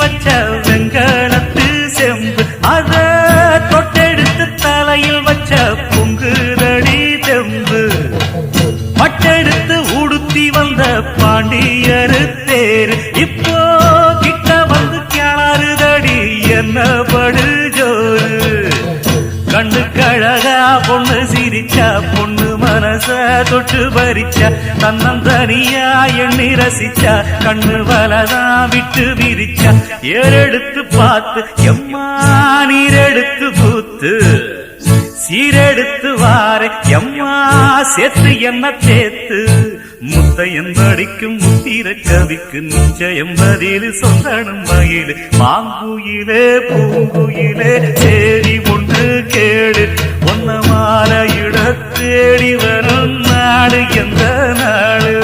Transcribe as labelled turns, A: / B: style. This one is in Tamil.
A: வச்ச வெங்கலத்து செம்பு அத தொட்டெடுத்து தலையில் வச்ச பொங்குதடி தெம்பு பட்டெடுத்து உடுத்தி வந்த பாண்டியரு தேரு இப்போ கிட்ட வந்து கிளாறுதடி என்ன படு ஜோரு கண்ணு கழகா பொண்ணு சிரிச்சா பொண்ணு மனச தொட்டு பறிச்சா தன்னந்தனியா எண்ணி ரசிச்சா கண்ணு வலதான் விட்டு விரிச்சா ஏறெடுத்து பார்த்து எம்மா நீரெடுத்து பூத்து சீரெடுத்து வார எம்மா சேர்த்து என்ன சேர்த்து முத்தையன் படிக்கும் முத்திர கவிக்கு நிச்சயம் பதில் சொந்தனும் மயிலு மாங்குயிலே பூங்குயிலே சேரி ஒன்று கேடு ஒன்ன மாலையிட தேடி வரும் நாடு எந்த நாடு